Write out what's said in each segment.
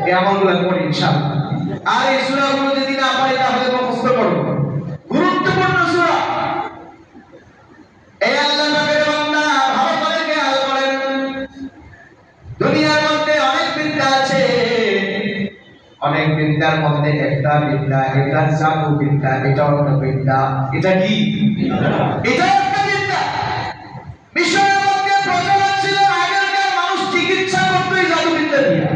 এই আমলগুলো করি ইনশাআল্লাহ। আর এই সূরাগুলো যদি না পারি তাহলে মুখস্থ করব। গুরুত্বপূর্ণ সূরা। এই আল্লাহ পাকের বান্দা ভালো করে খেয়াল করেন, দুনিয়ার মধ্যে অনেক বিদ্যা আছে, অনেক বিদ্যার মধ্যে একটা বিদ্যা, এটা জাদু বিদ্যা, এটা একটা বিদ্যা। এটা কি? এটা একটা বিদ্যা। মিশরের মধ্যে প্রচলন ছিল, আগেকার মানুষ চিকিৎসা করতো এই জাদু বিদ্যা দিয়ে।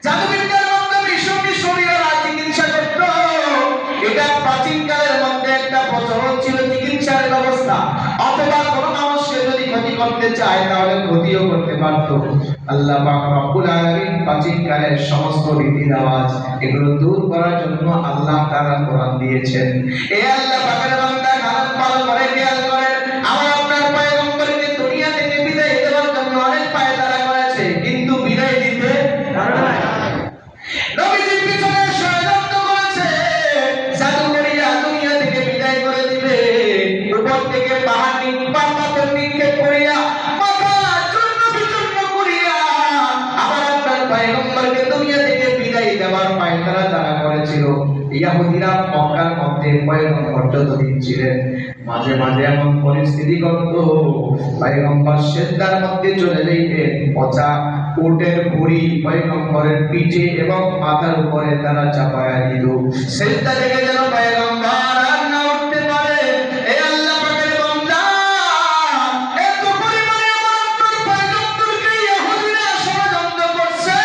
জাদু বিদ্যার মাধ্যমে মিশরীয়রা চিকিৎসা করত। এটা প্রাচীন কালের মধ্যে একটা প্রচলন ছিল চিকিৎসার ব্যবস্থা। অথবা কোনো মানুষকে যদি ক্ষতি করতে চায় তাহলে ক্ষতিও করতে পারত। আল্লাহ পাক রব্বুল আলামিন প্রাচীন কালের সমস্ত রীতি রেওয়াজ এগুলো দূর করার জন্য আল্লাহ তাআলা কোরআন দিয়েছেন। এই আল্লাহ পাকের বান্দা কালাম পালন করে খেয়াল করেন, আমার আপনার পয়গম্বরকে দুনিয়া থেকে বিদায় দেওয়ার জন্য অনেক পায়তারা করেছে, কিন্তু বিদায় দিতে পারে না। নবীজির পিছনে ষড়যন্ত্র করেছে, জাদু করিয়া দুনিয়া থেকে বিদায় করে দিবে, উপর থেকে পাথর নিক্ষেপ করিয়া মাথা চূর্ণ বিচূর্ণ করিয়া আবার আপনার পয়গম্বরকে দুনিয়া থেকে বিদায় দেওয়ার পায়তারা তারা করেছিল। ইহুদিরা মক্কার মধ্যে পয়গম্বর যতদিন ছিলেন মাঝে মাঝে এমন পরিস্থিতি ঘটত, পয়গম্বর সিজদার মধ্যে চলে যাইতেন, পচা উটের ভুঁড়ি পয়গম্বরের পিঠে এবং মাথার উপরে তারা চাপায়া দিত। সিজদা থেকে যেন পয়গম্বর আর না উঠতে পারে। এই আল্লাহ পাকের বান্দা এত পরিমাণে আমার পয়গম্বরকে ইহুদিরা ষড়যন্ত্র করছে,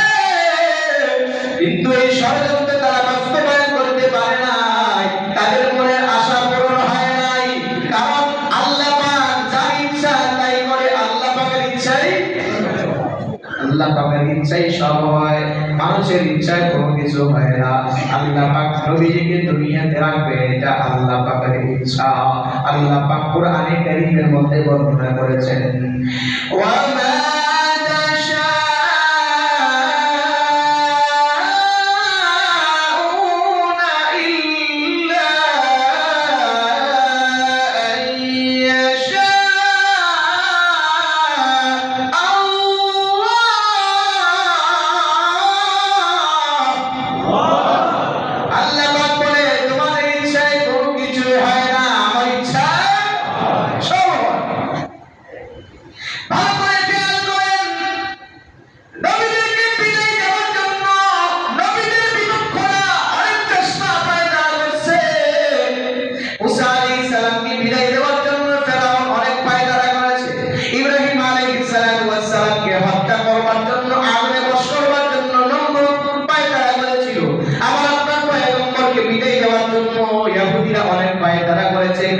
কিন্তু এই ষড়যন্ত্র তারা বাস্তবায়ন করতে পারে নাই, তাদের মনে আশা পূরণ হয় নাই। কারণ আল্লাহ পাক যা ইচ্ছা তাই করে, আল্লাহ পাকের ইচ্ছাই সব হয়, মানুষের ইচ্ছায় কোনো কিছু হয় না। আল্লাহ পাক নবীজিকে দুনিয়াতে রাখবে, এটা আল্লাহ পাকের ইচ্ছা। আল্লাহ পাক কোরআনে কারীমের মধ্যে বর্ণনা করেছেন, ওয়া মা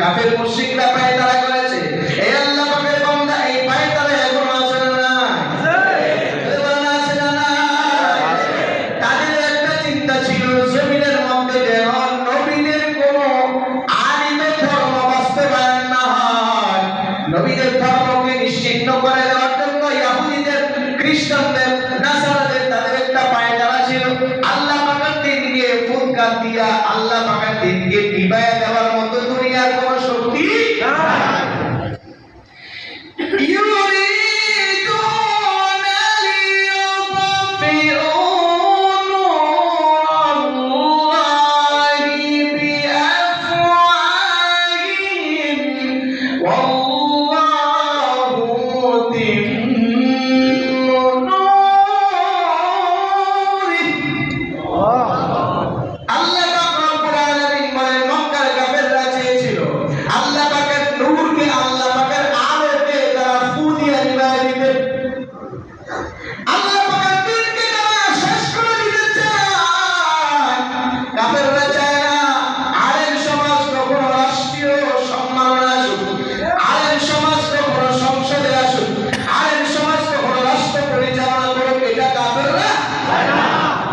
কাফের মুশরিকরা পায়তারা করেছে। এই আল্লাহ পাকের বান্দা এই পায়তারা এখন আছে না নাই? তাদের একটা চিন্তা ছিল, জমিনের মধ্যে যেন নবীদের কোন আলিমের ধর্ম বাস্তবায়ন না হয়। নবীদের ধর্মকে নিশ্চিহ্ন করে দেওয়ার জন্য ইহুদিদের, খ্রিস্টানদের, নাসারাদের তাদের একটা পায়তারা ছিল, আল্লাহ পাকের দিনকে ফুৎকার দিয়া আল্লাহ পাকের দিনকে ডিবায়া দেওয়ার মতো দুনিয়ার কোন শক্তি নাই।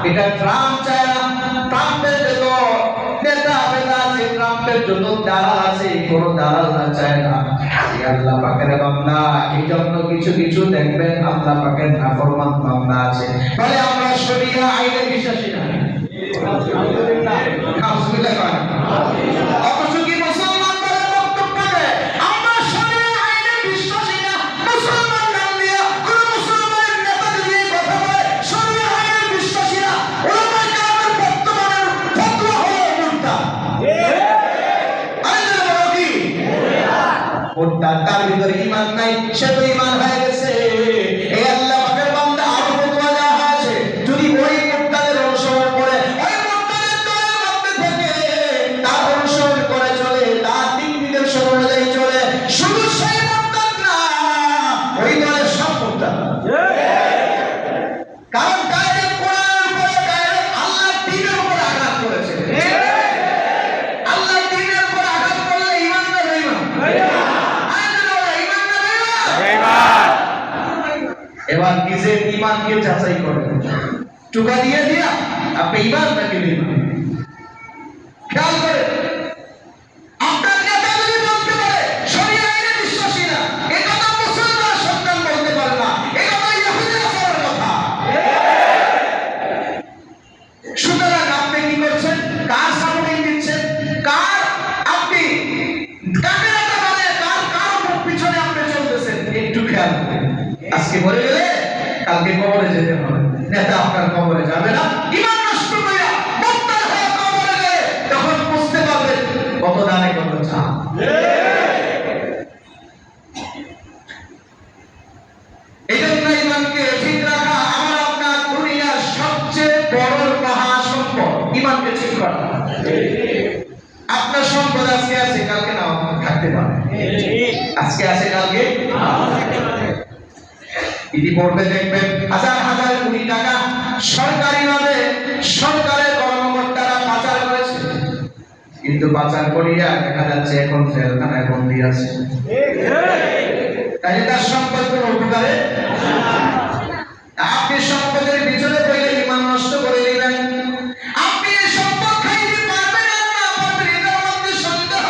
এটা ট্রাম্প চায় না, ট্রাম্পের যত নেতা ফেতা আছে, ট্রাম্পের যত দালাল আছে, কোন দালাল না চায় না। আল্লাহ পাকের বান্দা এই জন্য কিছু কিছু দেখবেন আল্লাহ পাকের নাফরমান বান্দা আছে, বলে আমরা শরিয়া আইনে বিশ্বাসী না। আলহামদুলিল্লাহ, আলহামদুলিল্লাহ। অথচ কি মুসলমান তারা বক্তব্য দেয় আমরা শরিয়া আইনে বিশ্বাসী না। মুসলমান নাম দিয়া কোন মুসলমানের নেতা যদি কথা বলে শরিয়া আইনে বিশ্বাসী মুরতাদ, তার ভিতরে ঈমান নাই, সে তো ঈমান হয়ে গেছে। এই আল্লাহ পাকের বান্দা আরো ফতোয়া দেওয়া হয়েছে, যদি ওই মুরতাদের অনুসরণ করে, ওই মুরতাদের দলের মধ্যে থেকে তার অনুসরণ করে চলে, তার দিক নির্দেশনা অনুযায়ী চলে, শুধু সেই মুরতাদ না, ওই দলের সব মুরতাদ। কারণ ডাইরেক্ট কোরআনের উপরে, ডাইরেক্ট আল্লাহর দ্বীনের উপরে আঘাত করেছে। আল্লাহর দ্বীনের উপরে আঘাত করলে ঈমান না বেঈমান? এবার নিজের ঈমানকে যাচাই করবেন, টুকা দিয়ে দিয়া আপনি ঈমান নাকি বেঈমান খেয়াল করে। আপনার নেতা যদি বলতে পারে শরীয়ত আইনে বিশ্বাসী না, এই কথা মুসলমান সন্তান বলতে পারে না, এই কথা ইহুদি নাসারার কথা। সুতরাং আপনি কি করছেন? কার সাপোর্টিং দিচ্ছেন? কার আপনি কাকে নেতা মানে কার পিছনে আপনি চলতেছেন? একটু খেয়াল করবেন। আজকে বলে গেলে কালকে কবরে যেতে হবে, নেতা আপনার কবরে যাবে না। ঈমান নষ্ট কইরা মুরতাদ হয়ে কবরে গেলে তখন বুঝতে পারবেন কত দানে কত চাপ। এইজন্য ঈমানকে ঠিক রাখা আমার আপনার দুনিয়ার সবচেয়ে বড় মহাসম্পদ, ঈমানকে ঠিক করা। আপনার সম্পদ আজকে আছে, কালকে নাও থাকতে পারে। আজকে আছে, কালকে ইতিপূর্বে দেখবেন হাজার হাজার কোটি টাকা সরকারিভাবে সরকারের কর্মকর্তারা পাচার করেছে, কিন্তু পাচার করিয়া দেখা যাচ্ছে এখন জেলখানায় বন্দী আছে। তাই তার সম্পদ কোনো উপকারে? আপনি সম্পদের পিছনে পড়ে ঈমান নষ্ট করে দিবেন। আপনি এই সম্পদ খাইতে পারবেন আর না পারবেন, এটার মধ্যে সন্দেহ।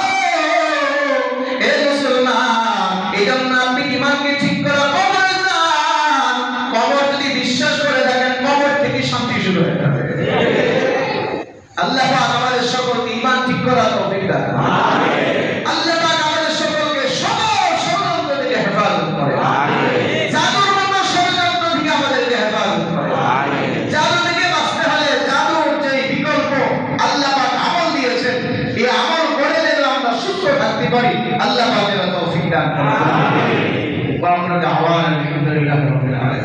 হে মুসলমান, এই জন্য আপনি ঈমানকে ঠিক করা, কবরে যান। কবর যদি বিশ্বাস করে থাকেন, কবর থেকে শান্তি শুরু হয়ে যাবে। আল্লাহ পাক আমাদের সকলকে ঈমান ঠিক করার তৌফিক দান করুন। আল্লাহ পাক আমাদের সকলকে সকল ষড়যন্ত্র থেকে হেফাজত করে। জাদুর মতো ষড়যন্ত্র থেকে আমাদেরকে হেফাজত করে। জাদু থেকে বাঁচতে হলে জাদুর যে বিকল্প আল্লাহ পাক আমল দিয়েছেন, এই আমল করে যেন আমরা সুস্থ থাকতে পারি, আল্লাহ পাক যেন তৌফিক দান করেন। ওয়া আমরা দাওয়ানা আলহামদুলিল্লাহি রাব্বিল আলামিন।